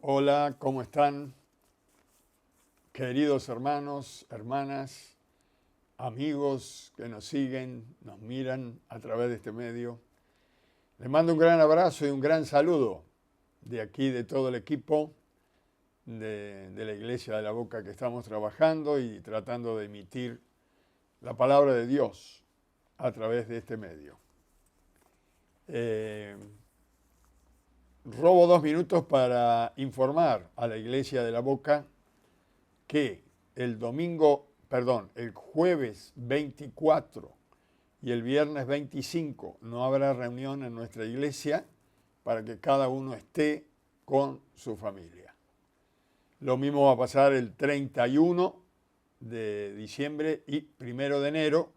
Hola, ¿cómo están? Queridos hermanos, hermanas, amigos que nos siguen, nos miran a través de este medio. Les mando un gran abrazo y un gran saludo de aquí, de todo el equipo de la Iglesia de la Boca que estamos trabajando y tratando de emitir la palabra de Dios a través de este medio. Robo 2 minutos para informar a la Iglesia de la Boca que el jueves 24 y el viernes 25 no habrá reunión en nuestra iglesia para que cada uno esté con su familia. Lo mismo va a pasar el 31 de diciembre y 1 de enero.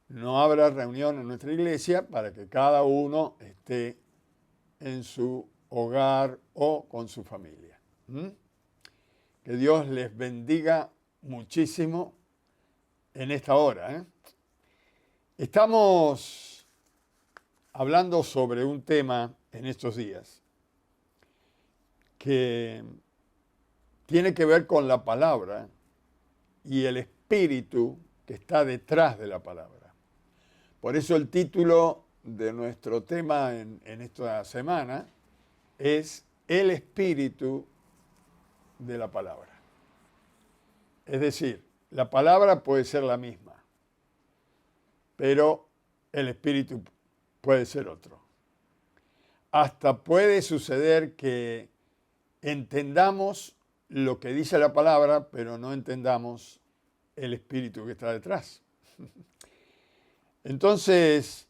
No habrá reunión en nuestra iglesia para que cada uno esté en su hogar o con su familia. Que Dios les bendiga muchísimo en esta hora. Estamos hablando sobre un tema en estos días que tiene que ver con la palabra y el espíritu que está detrás de la palabra. Por eso el título de nuestro tema en esta semana es El espíritu de la palabra. Es decir, la palabra puede ser la misma, pero el espíritu puede ser otro. Hasta puede suceder que entendamos lo que dice la palabra, pero no entendamos el espíritu que está detrás. Entonces,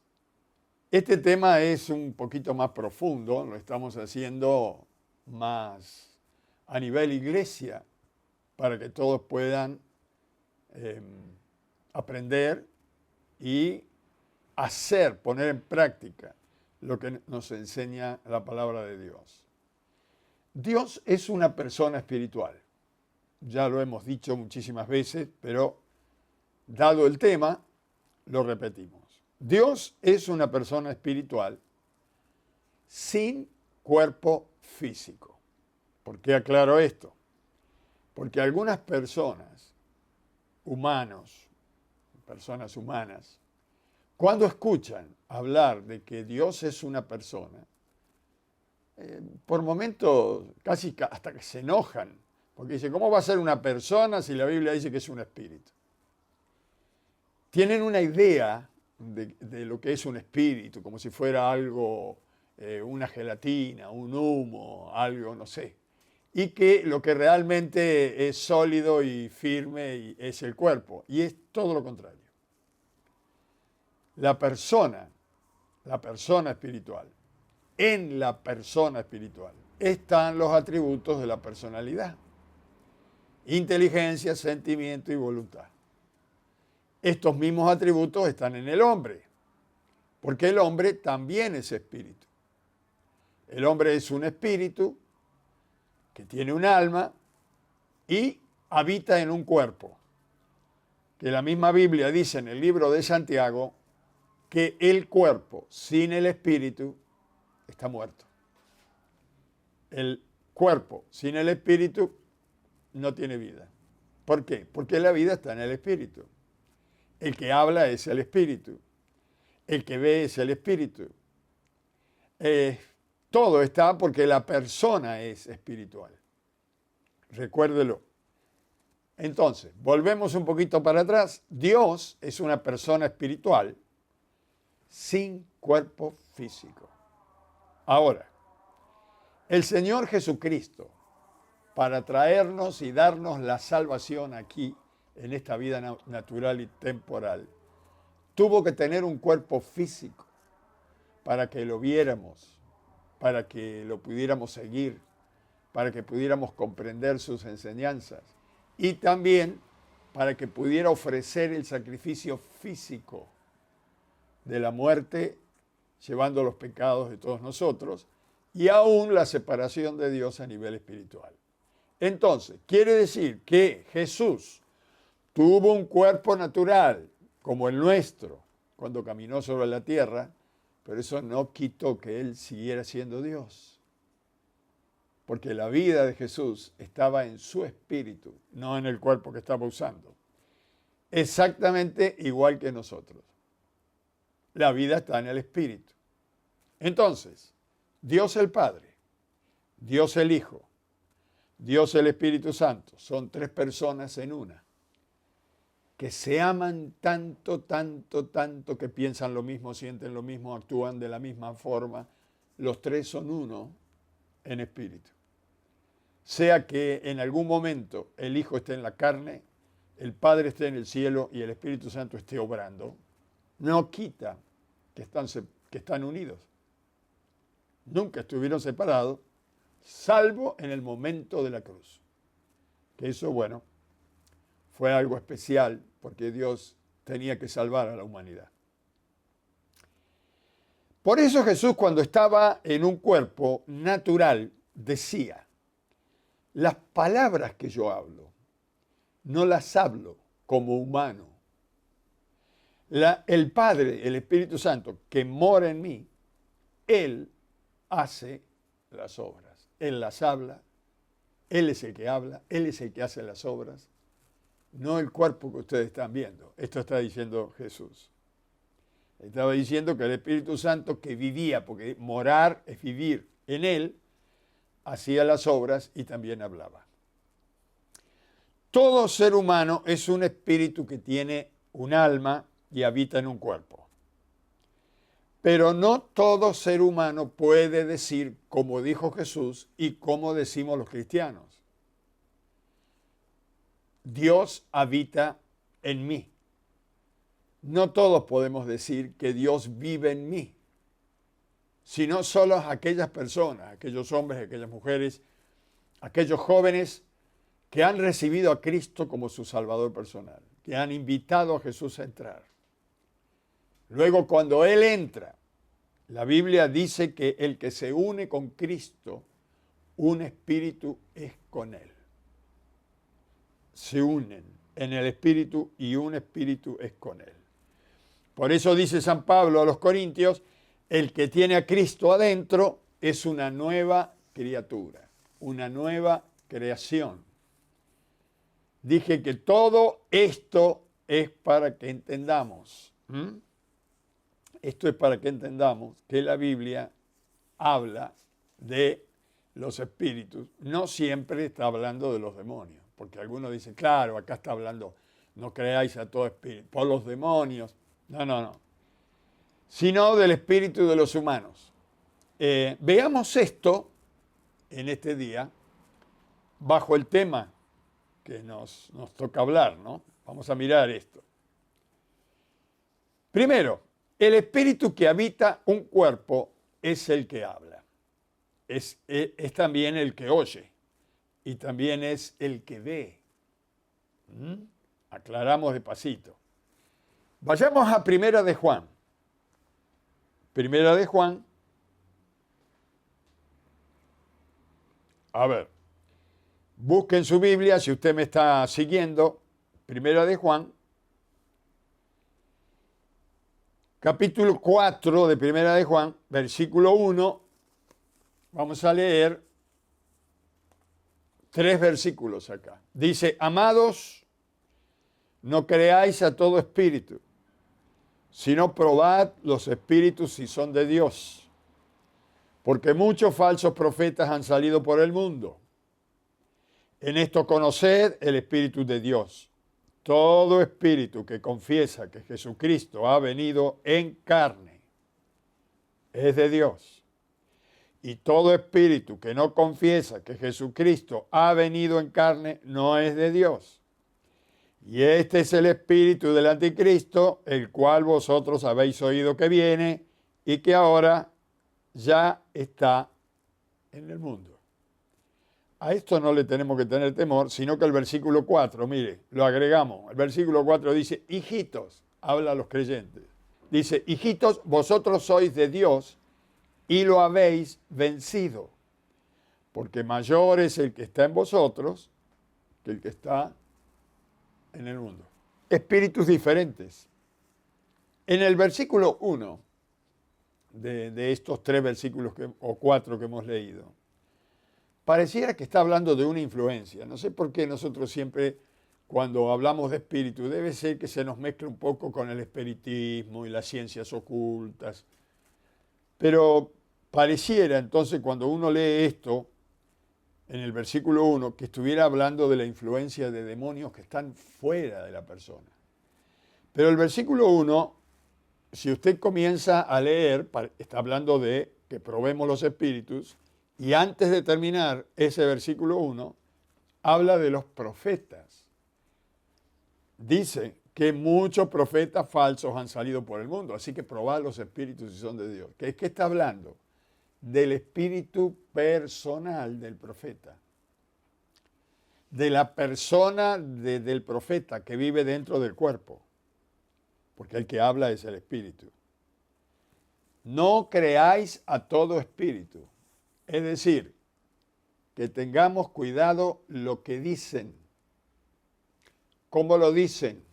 este tema es un poquito más profundo, lo estamos haciendo más a nivel iglesia, para que todos puedan aprender y hacer, poner en práctica lo que nos enseña la palabra de Dios. Dios es una persona espiritual. Ya lo hemos dicho muchísimas veces, pero dado el tema, lo repetimos. Dios es una persona espiritual sin cuerpo físico. ¿Por qué aclaro esto? Porque algunas personas humanas, cuando escuchan hablar de que Dios es una persona, por momentos casi hasta que se enojan, porque dicen, ¿cómo va a ser una persona si la Biblia dice que es un espíritu? Tienen una idea de lo que es un espíritu, como si fuera algo, una gelatina, un humo, algo, no sé. Y que lo que realmente es sólido y firme es el cuerpo. Y es todo lo contrario. La persona espiritual, en la persona espiritual, están los atributos de la personalidad. Inteligencia, sentimiento y voluntad. Estos mismos atributos están en el hombre, porque el hombre también es espíritu. El hombre es un espíritu que tiene un alma y habita en un cuerpo. Que la misma Biblia dice en el libro de Santiago que el cuerpo sin el espíritu está muerto. El cuerpo sin el espíritu no tiene vida. ¿Por qué? Porque la vida está en el espíritu. El que habla es el espíritu. El que ve es el espíritu. Todo está porque la persona es espiritual. Recuérdelo. Entonces, volvemos un poquito para atrás. Dios es una persona espiritual sin cuerpo físico. Ahora, el Señor Jesucristo, para traernos y darnos la salvación aquí, en esta vida natural y temporal, tuvo que tener un cuerpo físico para que lo viéramos, para que lo pudiéramos seguir, para que pudiéramos comprender sus enseñanzas y también para que pudiera ofrecer el sacrificio físico de la muerte, llevando los pecados de todos nosotros y aún la separación de Dios a nivel espiritual. Entonces, quiere decir que Jesús tuvo un cuerpo natural como el nuestro cuando caminó sobre la tierra, pero eso no quitó que Él siguiera siendo Dios. porque la vida de Jesús estaba en su espíritu, no en el cuerpo que estaba usando. Exactamente igual que nosotros. La vida está en el espíritu. Entonces, Dios el Padre, Dios el Hijo, Dios el Espíritu Santo, son tres personas en una, que se aman tanto, tanto, tanto, que piensan lo mismo, sienten lo mismo, actúan de la misma forma. Los tres son uno en espíritu. Sea que en algún momento el Hijo esté en la carne, el Padre esté en el cielo y el Espíritu Santo esté obrando, no quita que están unidos. Nunca estuvieron separados, salvo en el momento de la cruz. Que eso, bueno, fue algo especial porque Dios tenía que salvar a la humanidad. Por eso Jesús, cuando estaba en un cuerpo natural, decía: las palabras que yo hablo, no las hablo como humano. El Padre, el Espíritu Santo, que mora en mí, Él hace las obras. Él las habla, Él es el que habla, Él es el que hace las obras, no el cuerpo que ustedes están viendo. Esto está diciendo Jesús. Estaba diciendo que el Espíritu Santo, que vivía, porque morar es vivir en Él, hacía las obras y también hablaba. Todo ser humano es un espíritu que tiene un alma y habita en un cuerpo. Pero no todo ser humano puede decir como dijo Jesús y como decimos los cristianos: Dios habita en mí. No todos podemos decir que Dios vive en mí, sino solo aquellas personas, aquellos hombres, aquellas mujeres, aquellos jóvenes que han recibido a Cristo como su Salvador personal, que han invitado a Jesús a entrar. Luego, cuando Él entra, la Biblia dice que el que se une con Cristo, un espíritu es con Él. Se unen en el espíritu y un espíritu es con Él. Por eso dice San Pablo a los Corintios: el que tiene a Cristo adentro es una nueva criatura, una nueva creación. Dije que todo esto es para que entendamos. Esto es para que entendamos que la Biblia habla de los espíritus. No siempre está hablando de los demonios, porque algunos dicen: claro, acá está hablando, no creáis a todo espíritu, por los demonios. No. Sino del espíritu de los humanos. Veamos esto en este día bajo el tema que nos toca hablar, ¿no? Vamos a mirar esto. Primero, el espíritu que habita un cuerpo es el que habla. Es también el que oye y también es el que ve. Aclaramos despacito. Vayamos a Primera de Juan. Primera de Juan. A ver, busquen su Biblia si usted me está siguiendo. Primera de Juan. Capítulo 4 de Primera de Juan, versículo 1. Vamos a leer 3 versículos acá. Dice: amados, no creáis a todo espíritu, sino probad los espíritus si son de Dios, porque muchos falsos profetas han salido por el mundo. En esto conoced el Espíritu de Dios. Todo espíritu que confiesa que Jesucristo ha venido en carne es de Dios. Y todo espíritu que no confiesa que Jesucristo ha venido en carne no es de Dios. Y este es el espíritu del anticristo, el cual vosotros habéis oído que viene y que ahora ya está en el mundo. A esto no le tenemos que tener temor, sino que el versículo 4, mire, lo agregamos. El versículo 4 dice: hijitos, habla a los creyentes. Dice: hijitos, vosotros sois de Dios y lo habéis vencido, porque mayor es el que está en vosotros que el que está en el mundo. Espíritus diferentes. En el versículo 1 de estos 3 versículos o 4 que hemos leído, pareciera que está hablando de una influencia. No sé por qué nosotros siempre, cuando hablamos de espíritu, debe ser que se nos mezcla un poco con el espiritismo y las ciencias ocultas. Pero pareciera entonces, cuando uno lee esto, en el versículo 1, que estuviera hablando de la influencia de demonios que están fuera de la persona. Pero el versículo 1, si usted comienza a leer, está hablando de que probemos los espíritus, y antes de terminar ese versículo 1, habla de los profetas. Dice que muchos profetas falsos han salido por el mundo, así que probad los espíritus si son de Dios. ¿Qué es que está hablando? Del espíritu personal del profeta, de la persona del profeta que vive dentro del cuerpo, porque el que habla es el espíritu. No creáis a todo espíritu, es decir, que tengamos cuidado lo que dicen, cómo lo dicen,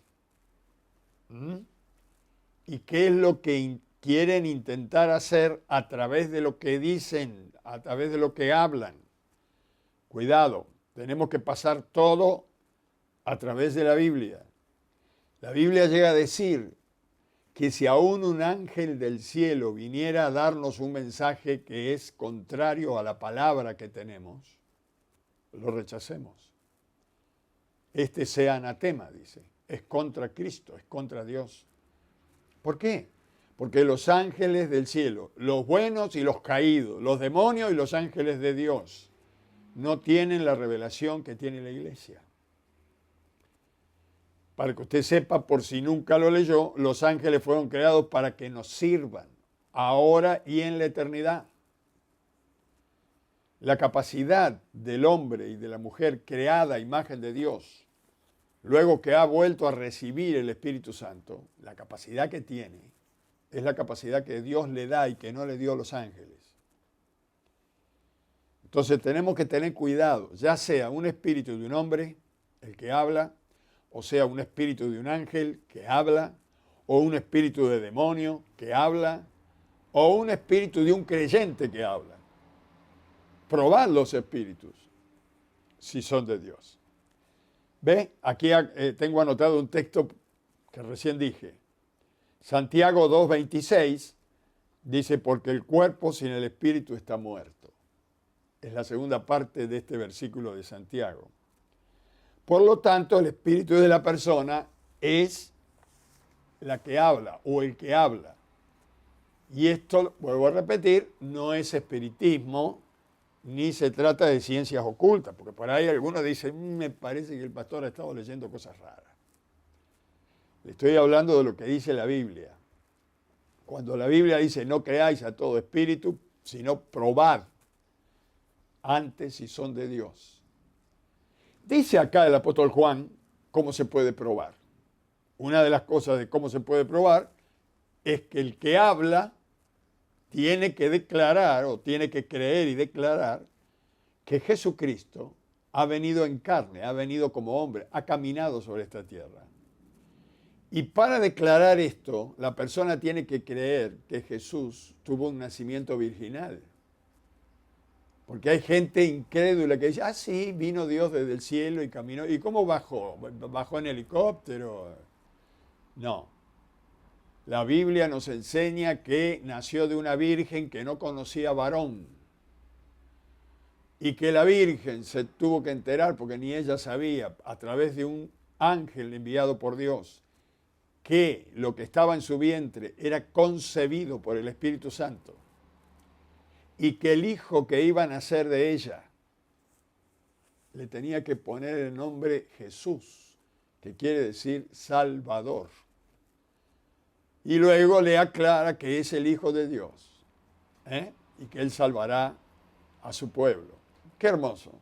y qué es lo que quieren intentar hacer a través de lo que dicen, a través de lo que hablan. Cuidado, tenemos que pasar todo a través de la Biblia. La Biblia llega a decir que si aún un ángel del cielo viniera a darnos un mensaje que es contrario a la palabra que tenemos, lo rechacemos. Este sea anatema, dice, es contra Cristo, es contra Dios. ¿Por qué? Porque los ángeles del cielo, los buenos y los caídos, los demonios y los ángeles de Dios, no tienen la revelación que tiene la iglesia. Para que usted sepa, por si nunca lo leyó, los ángeles fueron creados para que nos sirvan, ahora y en la eternidad. La capacidad del hombre y de la mujer creada a imagen de Dios, luego que ha vuelto a recibir el Espíritu Santo, la capacidad que tiene, es la capacidad que Dios le da y que no le dio a los ángeles. Entonces tenemos que tener cuidado, ya sea un espíritu de un hombre, el que habla, o sea un espíritu de un ángel que habla, o un espíritu de demonio que habla, o un espíritu de un creyente que habla. Probad los espíritus, si son de Dios. ¿Ve? Aquí tengo anotado un texto que recién dije. Santiago 2:26 dice, porque el cuerpo sin el espíritu está muerto. Es la segunda parte de este versículo de Santiago. Por lo tanto, el espíritu de la persona es la que habla o el que habla. Y esto, vuelvo a repetir, no es espiritismo, ni se trata de ciencias ocultas, porque por ahí algunos dicen, me parece que el pastor ha estado leyendo cosas raras. Le estoy hablando de lo que dice la Biblia. Cuando la Biblia dice, no creáis a todo espíritu, sino probad antes si son de Dios. Dice acá el apóstol Juan cómo se puede probar. Una de las cosas de cómo se puede probar es que el que habla tiene que declarar o tiene que creer y declarar que Jesucristo ha venido en carne, ha venido como hombre, ha caminado sobre esta tierra. Y para declarar esto, la persona tiene que creer que Jesús tuvo un nacimiento virginal. Porque hay gente incrédula que dice, ah, sí, vino Dios desde el cielo y caminó. ¿Y cómo bajó? ¿Bajó en helicóptero? No. La Biblia nos enseña que nació de una virgen que no conocía varón. Y que la virgen se tuvo que enterar, porque ni ella sabía, a través de un ángel enviado por Dios, que lo que estaba en su vientre era concebido por el Espíritu Santo. Y que el hijo que iba a nacer de ella le tenía que poner el nombre Jesús, que quiere decir Salvador. Y luego le aclara que es el Hijo de Dios, y que Él salvará a su pueblo. ¡Qué hermoso!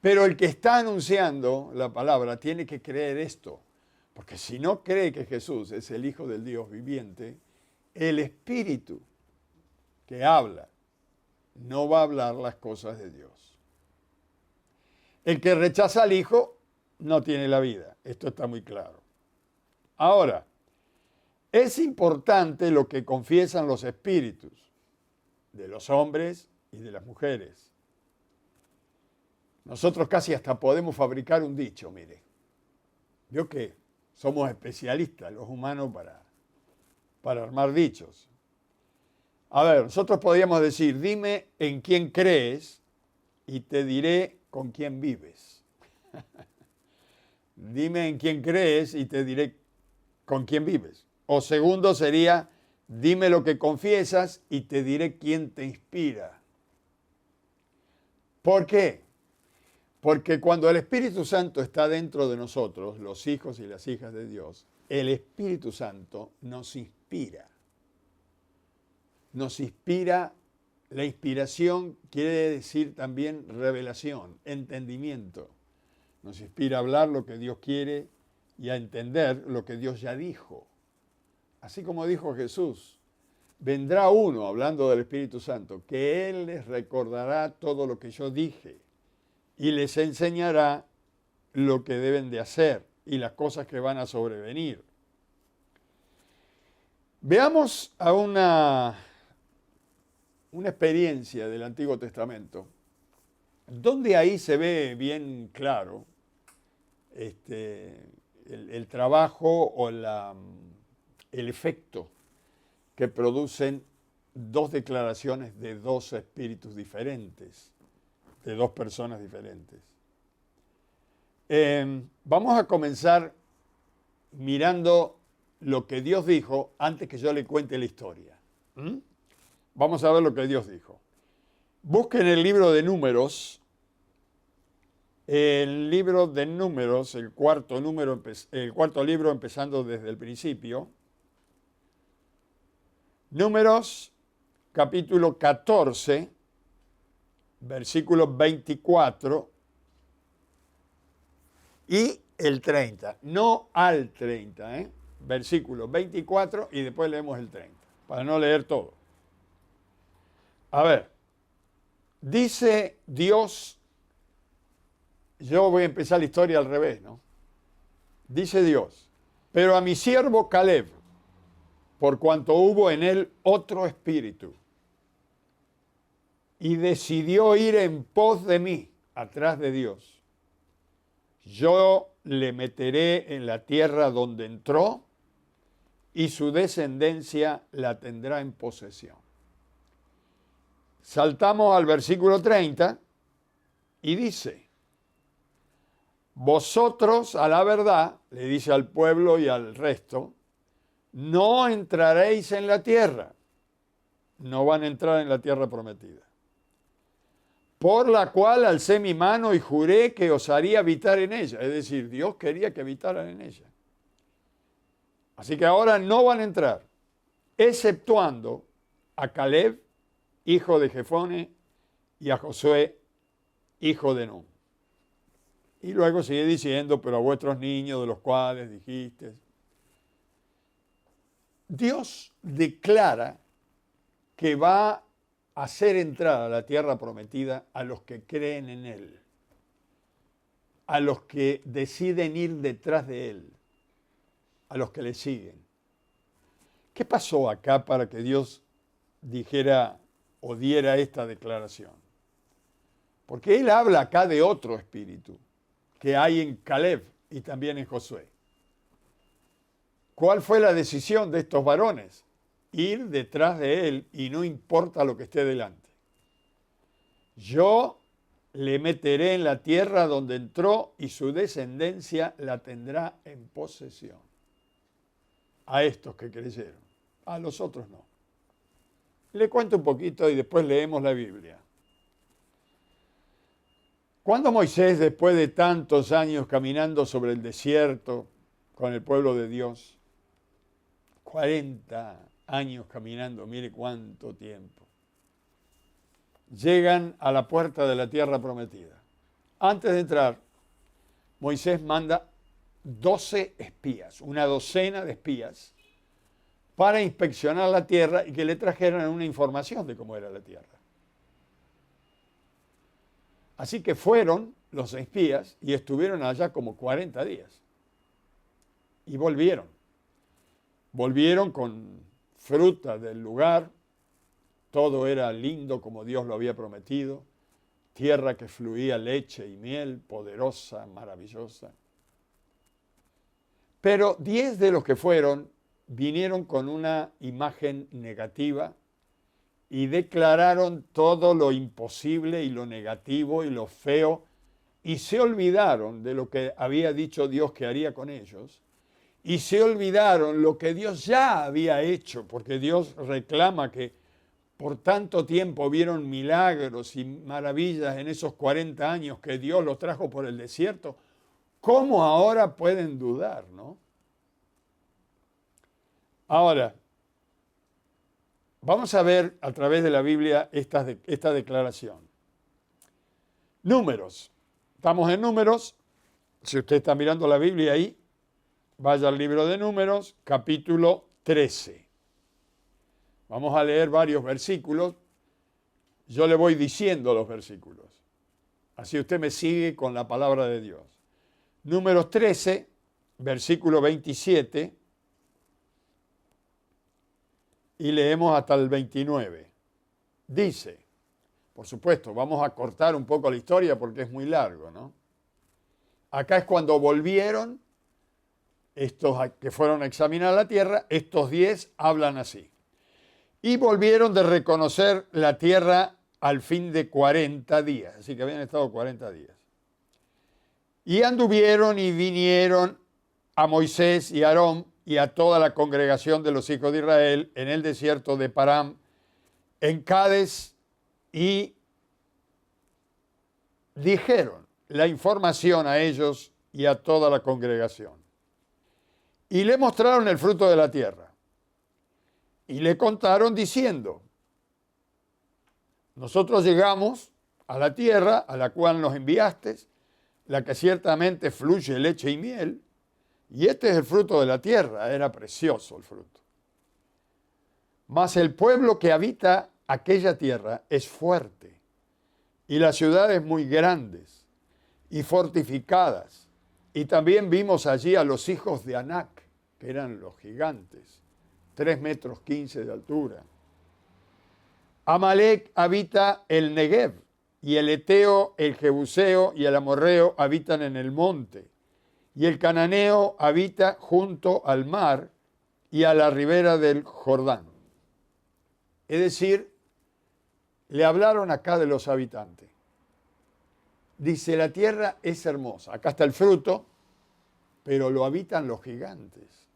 Pero el que está anunciando la palabra tiene que creer esto, porque si no cree que Jesús es el Hijo del Dios viviente, el Espíritu que habla no va a hablar las cosas de Dios. El que rechaza al Hijo no tiene la vida. Esto está muy claro. Ahora, es importante lo que confiesan los espíritus de los hombres y de las mujeres. Nosotros casi hasta podemos fabricar un dicho, mire. Vio que somos especialistas los humanos para armar dichos. A ver, nosotros podríamos decir, dime en quién crees y te diré con quién vives. Dime en quién crees y te diré con quién vives. O segundo sería, dime lo que confiesas y te diré quién te inspira. ¿Por qué? Porque cuando el Espíritu Santo está dentro de nosotros, los hijos y las hijas de Dios, el Espíritu Santo nos inspira. Nos inspira, la inspiración quiere decir también revelación, entendimiento. Nos inspira a hablar lo que Dios quiere y a entender lo que Dios ya dijo. Así como dijo Jesús, vendrá uno, hablando del Espíritu Santo, que Él les recordará todo lo que yo dije y les enseñará lo que deben de hacer y las cosas que van a sobrevenir. Veamos a una experiencia del Antiguo Testamento, donde ahí se ve bien claro el trabajo o el efecto que producen dos declaraciones de dos espíritus diferentes, de dos personas diferentes. Vamos a comenzar mirando lo que Dios dijo antes que yo le cuente la historia. Vamos a ver lo que Dios dijo. Busquen el libro de Números. El libro de Números, el cuarto libro empezando desde el principio. Números, capítulo 14, versículo 24 y el 30. No al 30, versículo 24 y después leemos el 30, para no leer todo. A ver, dice Dios. Yo voy a empezar la historia al revés, ¿no? Dice Dios, pero a mi siervo Caleb, por cuanto hubo en él otro espíritu, y decidió ir en pos de mí, atrás de Dios, yo le meteré en la tierra donde entró, y su descendencia la tendrá en posesión. Saltamos al versículo 30, y dice, vosotros a la verdad, le dice al pueblo y al resto, no entraréis en la tierra. No van a entrar en la tierra prometida. Por la cual alcé mi mano y juré que os haría habitar en ella. Es decir, Dios quería que habitaran en ella. Así que ahora no van a entrar, exceptuando a Caleb, hijo de Jefone, y a Josué, hijo de Nun. Y luego sigue diciendo, pero a vuestros niños de los cuales dijiste. Dios declara que va a hacer entrar a la tierra prometida a los que creen en Él, a los que deciden ir detrás de Él, a los que le siguen. ¿Qué pasó acá para que Dios dijera o diera esta declaración? Porque Él habla acá de otro espíritu que hay en Caleb y también en Josué. ¿Cuál fue la decisión de estos varones? Ir detrás de él y no importa lo que esté delante. Yo le meteré en la tierra donde entró y su descendencia la tendrá en posesión. A estos que creyeron, a los otros no. Le cuento un poquito y después leemos la Biblia. Cuando Moisés, después de tantos años caminando sobre el desierto con el pueblo de Dios, 40 años caminando, mire cuánto tiempo, llegan a la puerta de la tierra prometida. Antes de entrar, Moisés manda 12 espías, una docena de espías, para inspeccionar la tierra y que le trajeran una información de cómo era la tierra. Así que fueron los espías y estuvieron allá como 40 días. Y volvieron. Volvieron con fruta del lugar. Todo era lindo como Dios lo había prometido. tierra que fluía leche y miel, poderosa, maravillosa. Pero 10 de los que fueron vinieron con una imagen negativa y declararon todo lo imposible y lo negativo y lo feo, y se olvidaron de lo que había dicho Dios que haría con ellos, y se olvidaron lo que Dios ya había hecho, porque Dios reclama que por tanto tiempo vieron milagros y maravillas en esos 40 años que Dios los trajo por el desierto. ¿Cómo ahora pueden dudar, no? Ahora, vamos a ver a través de la Biblia esta declaración. Números. Estamos en Números. Si usted está mirando la Biblia ahí, vaya al libro de Números, capítulo 13. Vamos a leer varios versículos. Yo le voy diciendo los versículos. Así usted me sigue con la palabra de Dios. Números 13, versículo 27. Y leemos hasta el 29. Dice, por supuesto, vamos a cortar un poco la historia porque es muy largo, ¿no? Acá es cuando volvieron estos que fueron a examinar la tierra, estos 10 hablan así. Y volvieron de reconocer la tierra al fin de 40 días, así que habían estado 40 días. Y anduvieron y vinieron a Moisés y a Aarón y a toda la congregación de los hijos de Israel en el desierto de Param, en Cades, y dijeron la información a ellos y a toda la congregación. Y le mostraron el fruto de la tierra. Y le contaron diciendo, nosotros llegamos a la tierra a la cual nos enviaste, la que ciertamente fluye leche y miel, y este es el fruto de la tierra, era precioso el fruto. Mas el pueblo que habita aquella tierra es fuerte, y las ciudades muy grandes y fortificadas. Y también vimos allí a los hijos de Anac, que eran los gigantes, 3,15 metros de altura. Amalek habita el Negev, y el Eteo, el Jebuseo y el Amorreo habitan en el monte. Y el cananeo habita junto al mar y a la ribera del Jordán. Es decir, le hablaron acá de los habitantes. Dice, la tierra es hermosa. Acá está el fruto, pero lo habitan los gigantes.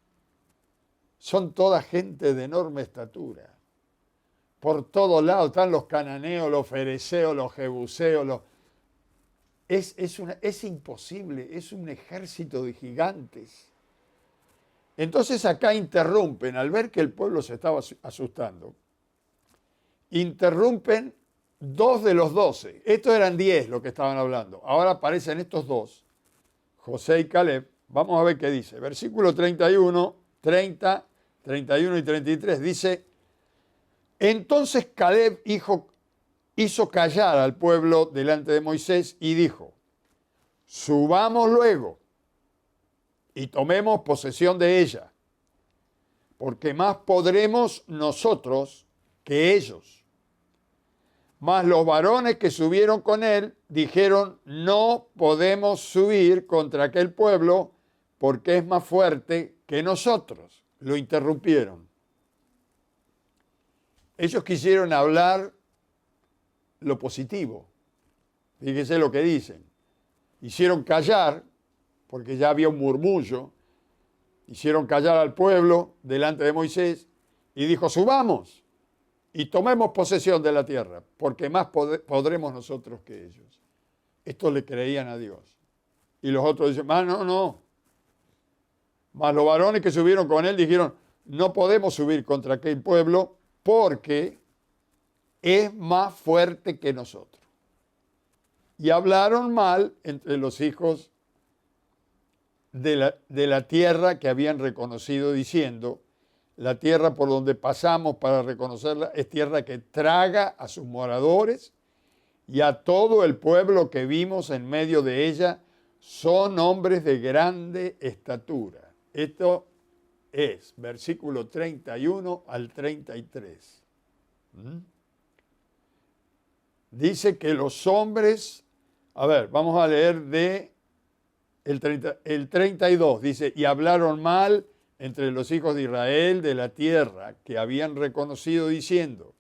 Son toda gente de enorme estatura. Por todos lados están los cananeos, los fereceos, los jebuseos, Es imposible, es un ejército de gigantes. Entonces acá interrumpen, al ver que el pueblo se estaba asustando, interrumpen 2 de los 12. Estos eran 10 los que estaban hablando. Ahora aparecen estos 2, José y Caleb. Vamos a ver qué dice. Versículo 31, 30, 31 y 33. Dice, entonces Caleb hizo callar al pueblo delante de Moisés y dijo, subamos luego y tomemos posesión de ella, porque más podremos nosotros que ellos. Mas los varones que subieron con él dijeron, no podemos subir contra aquel pueblo porque es más fuerte que nosotros. Lo interrumpieron. Ellos quisieron hablar lo positivo. Fíjense lo que dicen. Hicieron callar, porque ya había un murmullo, hicieron callar al pueblo delante de Moisés y dijo, subamos y tomemos posesión de la tierra, porque más podremos nosotros que ellos. Estos le creían a Dios. Y los otros dicen, no. Mas los varones que subieron con él dijeron, no podemos subir contra aquel pueblo porque es más fuerte que nosotros. Y hablaron mal entre los hijos de la tierra que habían reconocido, diciendo, la tierra por donde pasamos para reconocerla es tierra que traga a sus moradores y a todo el pueblo que vimos en medio de ella, son hombres de grande estatura. Esto es versículo 31 al 33. dice que los hombres, a ver, vamos a leer de el 32, dice, y hablaron mal entre los hijos de Israel de la tierra que habían reconocido diciendo,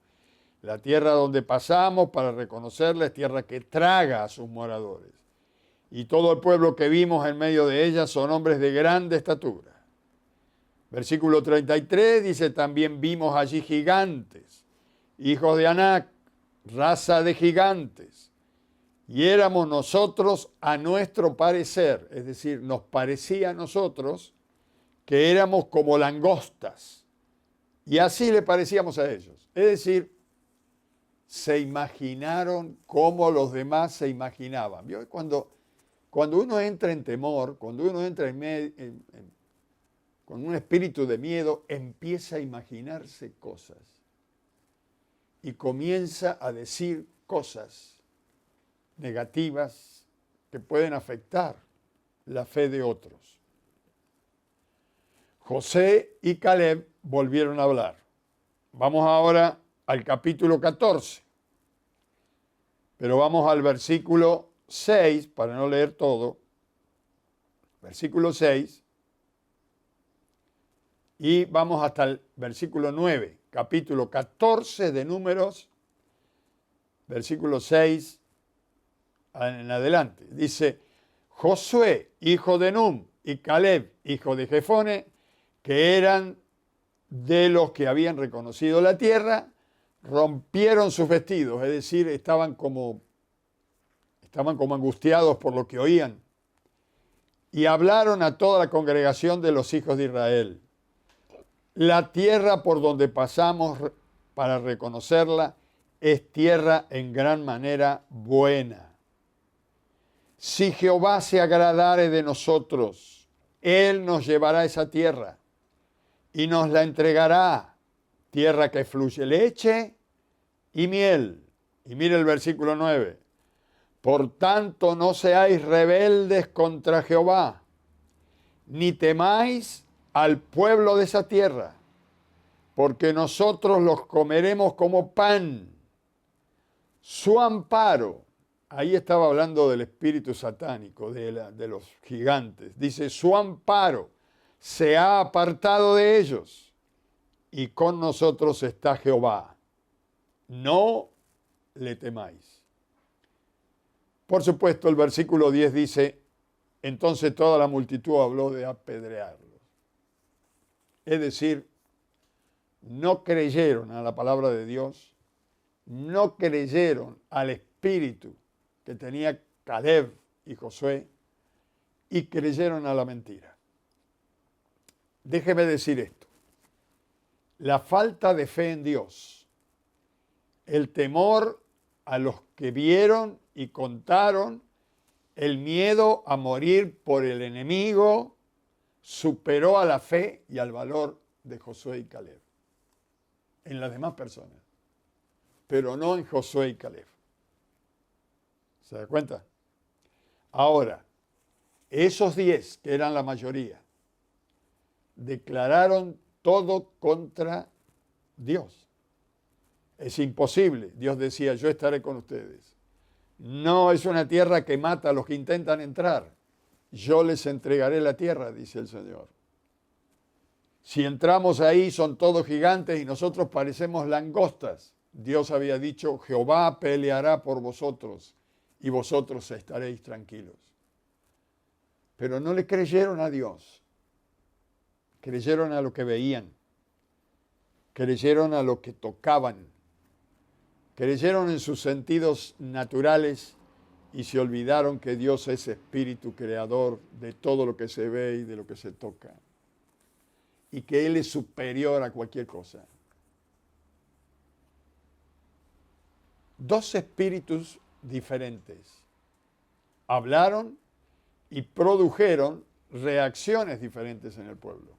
la tierra donde pasamos para reconocerla es tierra que traga a sus moradores. Y todo el pueblo que vimos en medio de ella son hombres de grande estatura. Versículo 33 dice, también vimos allí gigantes, hijos de Anac, raza de gigantes. Y éramos nosotros a nuestro parecer, es decir, nos parecía a nosotros que éramos como langostas. Y así le parecíamos a ellos. Es decir, se imaginaron como los demás se imaginaban. ¿Vio? Cuando uno entra en temor, cuando uno entra con un espíritu de miedo, empieza a imaginarse cosas y comienza a decir cosas negativas que pueden afectar la fe de otros. José y Caleb volvieron a hablar. Vamos ahora al capítulo 14, pero vamos al versículo 6, para no leer todo, versículo 6, y vamos hasta el versículo 9, capítulo 14 de Números, versículo 6 en adelante. Dice, Josué, hijo de Nun, y Caleb, hijo de Jefone, que eran de los que habían reconocido la tierra, rompieron sus vestidos, es decir, estaban como angustiados por lo que oían, y hablaron a toda la congregación de los hijos de Israel. La tierra por donde pasamos para reconocerla es tierra en gran manera buena. Si Jehová se agradare de nosotros, Él nos llevará a esa tierra y nos la entregará, tierra que fluye leche y miel. Y mire el versículo 9. Por tanto, no seáis rebeldes contra Jehová, ni temáis al pueblo de esa tierra, porque nosotros los comeremos como pan. Su amparo, ahí estaba hablando del espíritu satánico, de los gigantes, dice, su amparo se ha apartado de ellos, y con nosotros está Jehová. No le temáis. Por supuesto, el versículo 10 dice, entonces toda la multitud habló de apedrearlos. Es decir, no creyeron a la palabra de Dios, no creyeron al espíritu que tenía Caleb y Josué y creyeron a la mentira. Déjeme decir esto, la falta de fe en Dios, el temor a los que vieron y contaron, el miedo a morir por el enemigo, superó a la fe y al valor de Josué y Caleb en las demás personas, pero no en Josué y Caleb. ¿Se da cuenta? Ahora, esos 10, que eran la mayoría, declararon todo contra Dios. Es imposible. Dios decía, yo estaré con ustedes. No es una tierra que mata a los que intentan entrar. Yo les entregaré la tierra, dice el Señor. Si entramos ahí son todos gigantes y nosotros parecemos langostas. Dios había dicho, Jehová peleará por vosotros y vosotros estaréis tranquilos. Pero no le creyeron a Dios. Creyeron a lo que veían. Creyeron a lo que tocaban. Creyeron en sus sentidos naturales y se olvidaron que Dios es espíritu creador de todo lo que se ve y de lo que se toca. Y que Él es superior a cualquier cosa. Dos espíritus diferentes hablaron y produjeron reacciones diferentes en el pueblo.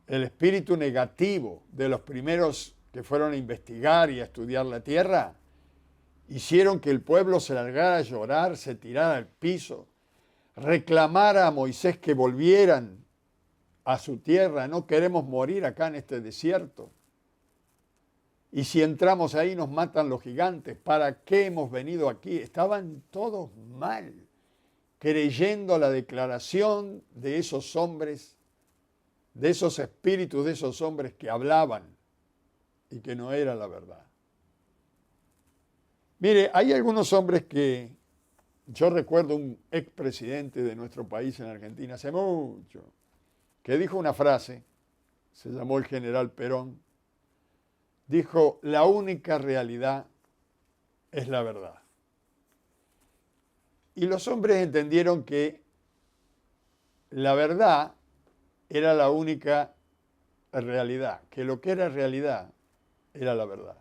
El espíritu negativo de los primeros que fueron a investigar y a estudiar la tierra hicieron que el pueblo se largara a llorar, se tirara al piso, reclamara a Moisés que volvieran a su tierra, no queremos morir acá en este desierto. y si entramos ahí nos matan los gigantes, ¿para qué hemos venido aquí? Estaban todos mal, creyendo la declaración de esos hombres, de esos espíritus, de esos hombres que hablaban y que no era la verdad. Mire, hay algunos hombres que, yo recuerdo un expresidente de nuestro país en Argentina hace mucho, que dijo una frase, se llamó el general Perón, dijo, la única realidad es la verdad. Y los hombres entendieron que la verdad era la única realidad, que lo que era realidad era la verdad.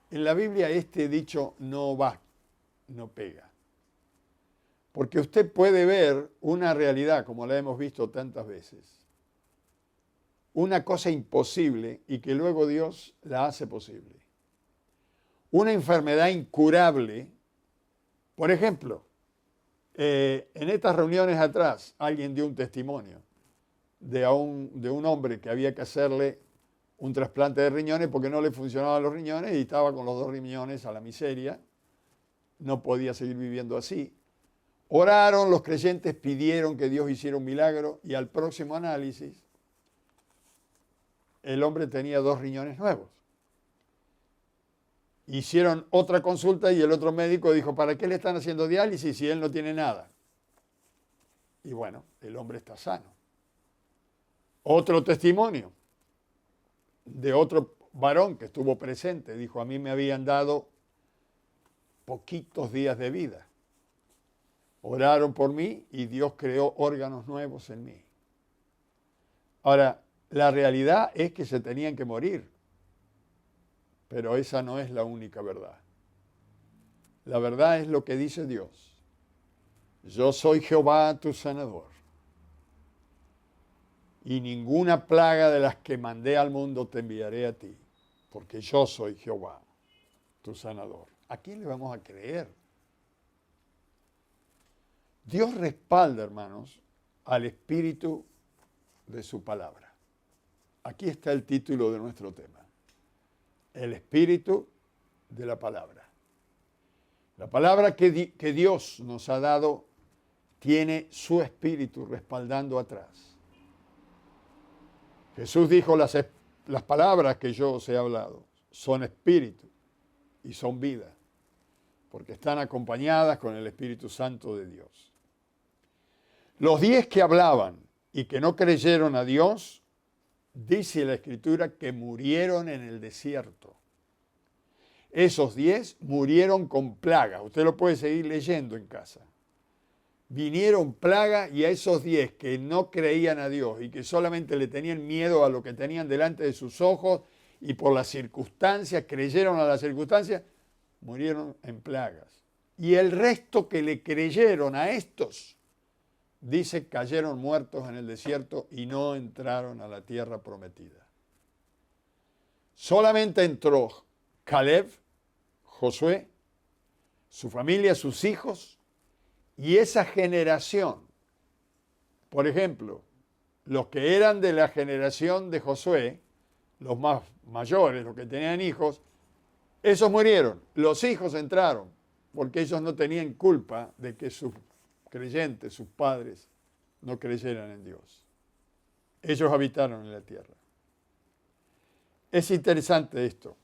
En la Biblia este dicho no va, no pega. Porque usted puede ver una realidad, como la hemos visto tantas veces, una cosa imposible y que luego Dios la hace posible. Una enfermedad incurable. Por ejemplo, en estas reuniones atrás alguien dio un testimonio de un hombre que había que hacerle un trasplante de riñones porque no le funcionaban los riñones y estaba con los 2 riñones a la miseria. No podía seguir viviendo así. Oraron, los creyentes pidieron que Dios hiciera un milagro y al próximo análisis el hombre tenía 2 riñones nuevos. Hicieron otra consulta y el otro médico dijo, ¿para qué le están haciendo diálisis si él no tiene nada? Y bueno, el hombre está sano. Otro testimonio de otro varón que estuvo presente, dijo, a mí me habían dado poquitos días de vida. Oraron por mí y Dios creó órganos nuevos en mí. Ahora, la realidad es que se tenían que morir, pero esa no es la única verdad. La verdad es lo que dice Dios. Yo soy Jehová tu sanador. Y ninguna plaga de las que mandé al mundo te enviaré a ti, porque yo soy Jehová tu sanador. ¿A quién le vamos a creer? Dios respalda, hermanos, al espíritu de su palabra. Aquí está el título de nuestro tema. El espíritu de la palabra. La palabra que Dios nos ha dado tiene su espíritu respaldando atrás. Jesús dijo, las palabras que yo os he hablado son espíritu y son vida, porque están acompañadas con el Espíritu Santo de Dios. Los 10 que hablaban y que no creyeron a Dios, dice la Escritura que murieron en el desierto. Esos 10 murieron con plaga. Usted lo puede seguir leyendo en casa. Vinieron plagas y a esos 10 que no creían a Dios y que solamente le tenían miedo a lo que tenían delante de sus ojos y por las circunstancias, creyeron a las circunstancias, murieron en plagas. Y el resto que le creyeron a estos, dice, cayeron muertos en el desierto y no entraron a la tierra prometida. Solamente entró Caleb, Josué, su familia, sus hijos y esa generación. Por ejemplo, los que eran de la generación de Josué, los más mayores, los que tenían hijos, esos murieron. Los hijos entraron porque ellos no tenían culpa de que sus creyentes, sus padres, no creyeran en Dios. Ellos habitaron en la tierra. Es interesante esto.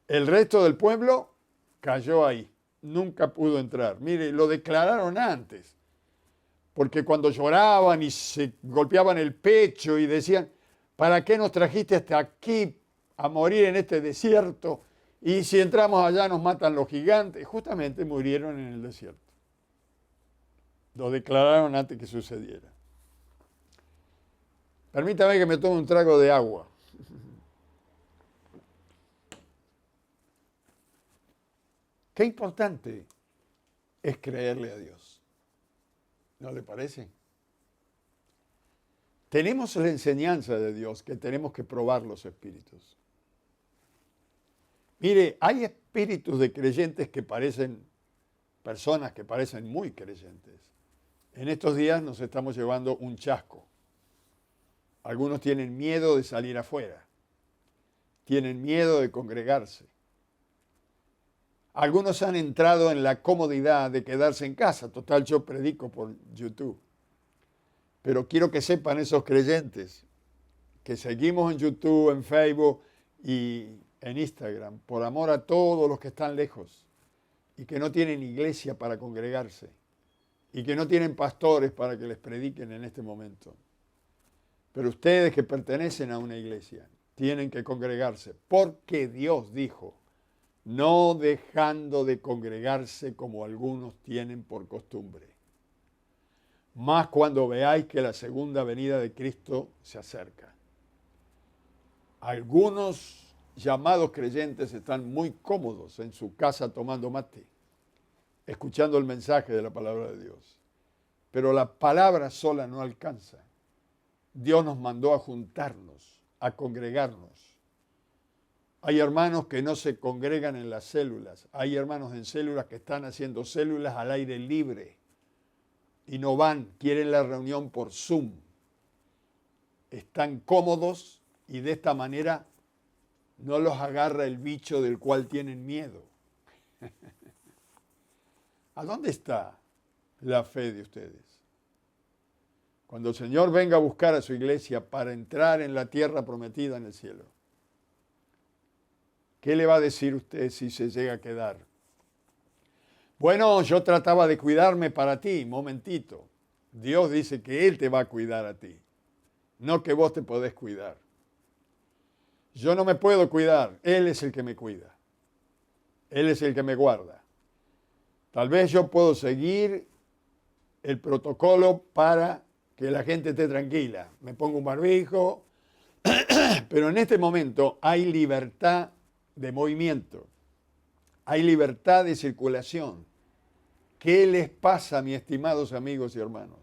El resto del pueblo cayó ahí, nunca pudo entrar. Mire, lo declararon antes, porque cuando lloraban y se golpeaban el pecho y decían, ¿para qué nos trajiste hasta aquí a morir en este desierto? Y si entramos allá nos matan los gigantes. Justamente murieron en el desierto. Lo declararon antes que sucediera. Permítame que me tome un trago de agua. Qué importante es creerle a Dios. ¿No le parece? Tenemos la enseñanza de Dios que tenemos que probar los espíritus. Mire, hay espíritus de creyentes que parecen, personas que parecen muy creyentes. En estos días nos estamos llevando un chasco. Algunos tienen miedo de salir afuera. tienen miedo de congregarse. Algunos han entrado en la comodidad de quedarse en casa. Total, yo predico por YouTube. Pero quiero que sepan esos creyentes que seguimos en YouTube, en Facebook y en Instagram, por amor a todos los que están lejos y que no tienen iglesia para congregarse y que no tienen pastores para que les prediquen en este momento. Pero ustedes que pertenecen a una iglesia tienen que congregarse porque Dios dijo, no dejando de congregarse como algunos tienen por costumbre. Más cuando veáis que la segunda venida de Cristo se acerca. Algunos llamados creyentes están muy cómodos en su casa tomando mate, escuchando el mensaje de la palabra de Dios. Pero la palabra sola no alcanza. Dios nos mandó a juntarnos, a congregarnos. Hay hermanos que no se congregan en las células. Hay hermanos en células que están haciendo células al aire libre y no van, quieren la reunión por Zoom. Están cómodos y de esta manera no los agarra el bicho del cual tienen miedo. ¿A dónde está la fe de ustedes? Cuando el Señor venga a buscar a su iglesia para entrar en la tierra prometida en el cielo, ¿qué le va a decir usted si se llega a quedar? Bueno, yo trataba de cuidarme para ti, momentito. Dios dice que Él te va a cuidar a ti, no que vos te podés cuidar. Yo no me puedo cuidar, Él es el que me cuida. Él es el que me guarda. Tal vez yo puedo seguir el protocolo para que la gente esté tranquila. Me pongo un barbijo, pero en este momento hay libertad de movimiento, hay libertad de circulación. ¿Qué les pasa, mis estimados amigos y hermanos?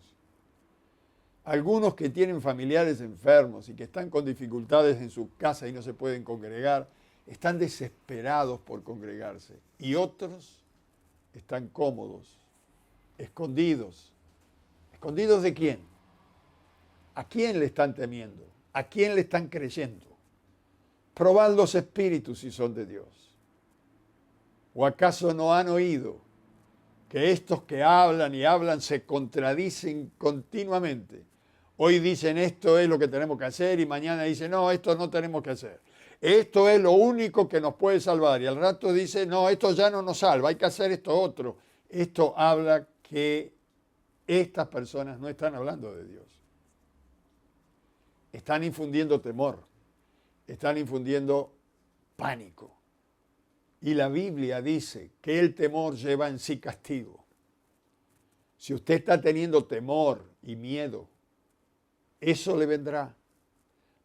Algunos que tienen familiares enfermos y que están con dificultades en su casa y no se pueden congregar, están desesperados por congregarse. Y otros están cómodos, escondidos. ¿Escondidos de quién? ¿A quién le están temiendo? ¿A quién le están creyendo? Probad los espíritus si son de Dios. ¿O acaso no han oído que estos que hablan y hablan se contradicen continuamente? Hoy dicen esto es lo que tenemos que hacer y mañana dicen no, esto no tenemos que hacer. Esto es lo único que nos puede salvar. Y al rato dice no, esto ya no nos salva, hay que hacer esto otro. Esto habla que estas personas no están hablando de Dios. Están infundiendo temor, están infundiendo pánico. Y la Biblia dice que el temor lleva en sí castigo. Si usted está teniendo temor y miedo, eso le vendrá.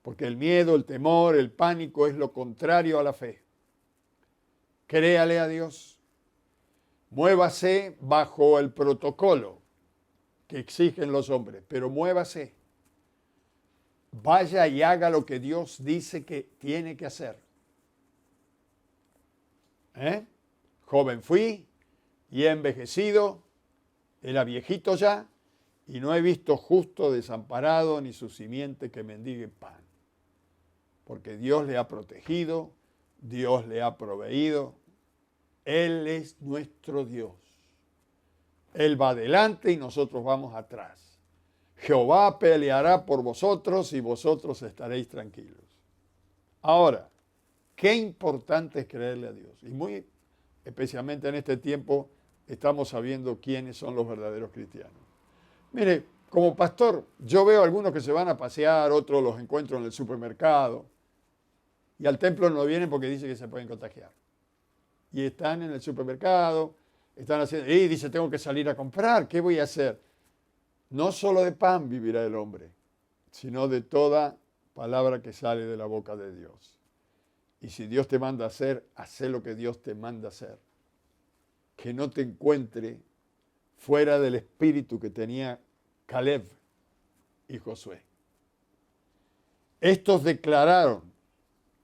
Porque el miedo, el temor, el pánico es lo contrario a la fe. Créale a Dios. Muévase bajo el protocolo que exigen los hombres, pero muévase. Vaya y haga lo que Dios dice que tiene que hacer. Joven fui y he envejecido, era viejito ya, y no he visto justo desamparado ni su simiente que mendigue pan. Porque Dios le ha protegido, Dios le ha proveído, Él es nuestro Dios. Él va adelante y nosotros vamos atrás. Jehová peleará por vosotros y vosotros estaréis tranquilos. Ahora, qué importante es creerle a Dios. Y muy especialmente en este tiempo estamos sabiendo quiénes son los verdaderos cristianos. Mire, como pastor, yo veo algunos que se van a pasear, otros los encuentro en el supermercado y al templo no vienen porque dicen que se pueden contagiar. Y están en el supermercado, están haciendo, y dice, tengo que salir a comprar, ¿qué voy a hacer? No solo de pan vivirá el hombre, sino de toda palabra que sale de la boca de Dios. Y si Dios te manda a hacer, haz lo que Dios te manda a hacer. Que no te encuentre fuera del espíritu que tenía Caleb y Josué. Estos declararon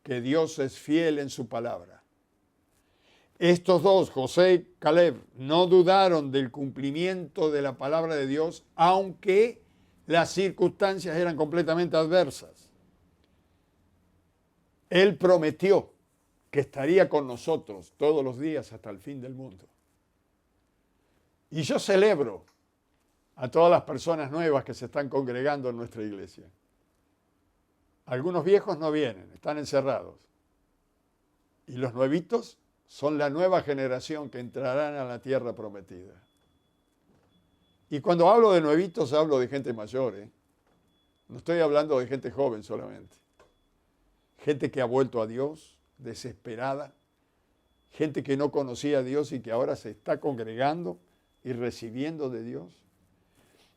que Dios es fiel en su palabra. Estos dos, José y Caleb, no dudaron del cumplimiento de la palabra de Dios, aunque las circunstancias eran completamente adversas. Él prometió que estaría con nosotros todos los días hasta el fin del mundo. Y yo celebro a todas las personas nuevas que se están congregando en nuestra iglesia. Algunos viejos no vienen, están encerrados. Y los nuevitos son la nueva generación que entrarán a la tierra prometida. Y cuando hablo de nuevitos, hablo de gente mayor, ¿eh? No estoy hablando de gente joven solamente. Gente que ha vuelto a Dios, desesperada. Gente que no conocía a Dios y que ahora se está congregando y recibiendo de Dios.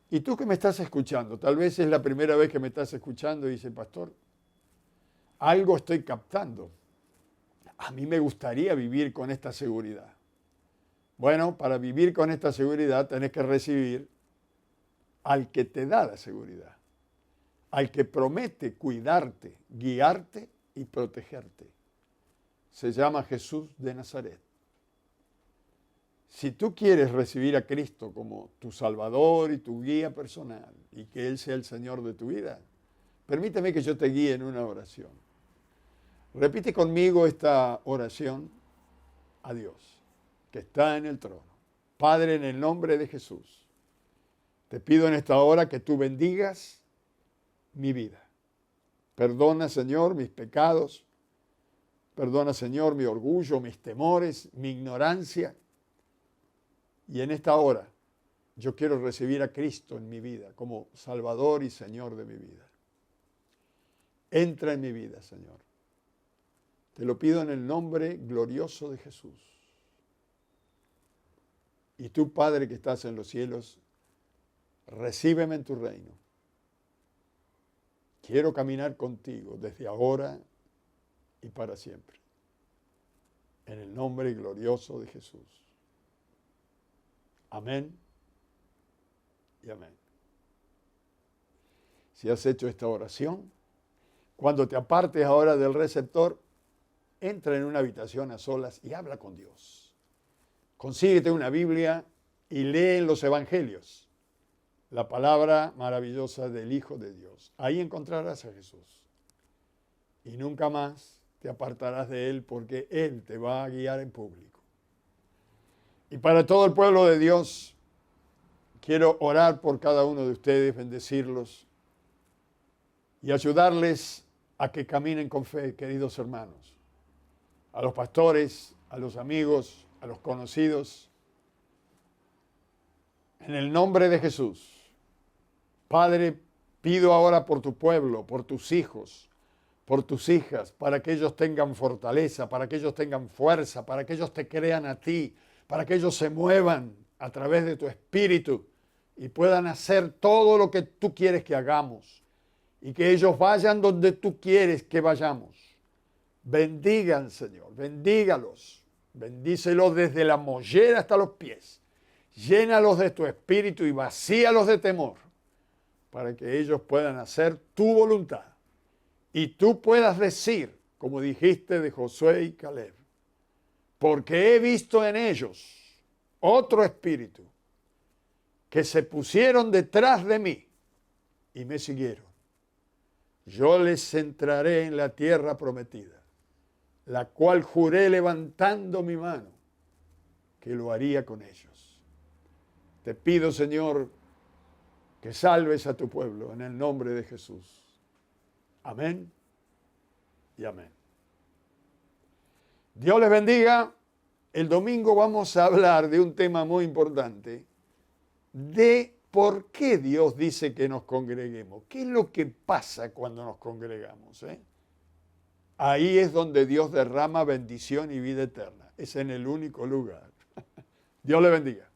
Y tú que me estás escuchando, tal vez es la primera vez que me estás escuchando y dices, pastor, algo estoy captando. A mí me gustaría vivir con esta seguridad. Bueno, para vivir con esta seguridad tenés que recibir al que te da la seguridad, al que promete cuidarte, guiarte y protegerte. Se llama Jesús de Nazaret. Si tú quieres recibir a Cristo como tu Salvador y tu guía personal y que Él sea el Señor de tu vida, permíteme que yo te guíe en una oración. Repite conmigo esta oración a Dios, que está en el trono. Padre, en el nombre de Jesús, te pido en esta hora que tú bendigas mi vida. Perdona, Señor, mis pecados. Perdona, Señor, mi orgullo, mis temores, mi ignorancia. Y en esta hora yo quiero recibir a Cristo en mi vida como Salvador y Señor de mi vida. Entra en mi vida, Señor. Te lo pido en el nombre glorioso de Jesús. Y tú, Padre que estás en los cielos, recíbeme en tu reino. Quiero caminar contigo desde ahora y para siempre. En el nombre glorioso de Jesús. Amén y amén. Si has hecho esta oración, cuando te apartes ahora del receptor, entra en una habitación a solas y habla con Dios. Consíguete una Biblia y lee en los Evangelios la palabra maravillosa del Hijo de Dios. Ahí encontrarás a Jesús. Y nunca más te apartarás de Él porque Él te va a guiar en público. Y para todo el pueblo de Dios, quiero orar por cada uno de ustedes, bendecirlos y ayudarles a que caminen con fe, queridos hermanos. A los pastores, a los amigos, a los conocidos. En el nombre de Jesús, Padre, pido ahora por tu pueblo, por tus hijos, por tus hijas, para que ellos tengan fortaleza, para que ellos tengan fuerza, para que ellos te crean a ti, para que ellos se muevan a través de tu espíritu y puedan hacer todo lo que tú quieres que hagamos y que ellos vayan donde tú quieres que vayamos. Bendigan, Señor, bendígalos, bendícelos desde la mollera hasta los pies, llénalos de tu espíritu y vacíalos de temor para que ellos puedan hacer tu voluntad y tú puedas decir, como dijiste de Josué y Caleb, porque he visto en ellos otro espíritu que se pusieron detrás de mí y me siguieron. Yo les centraré en la tierra prometida, la cual juré levantando mi mano que lo haría con ellos. Te pido, Señor, que salves a tu pueblo en el nombre de Jesús. Amén y amén. Dios les bendiga. El domingo vamos a hablar de un tema muy importante, de por qué Dios dice que nos congreguemos. ¿Qué es lo que pasa cuando nos congregamos? Ahí es donde Dios derrama bendición y vida eterna. Es en el único lugar. Dios le bendiga.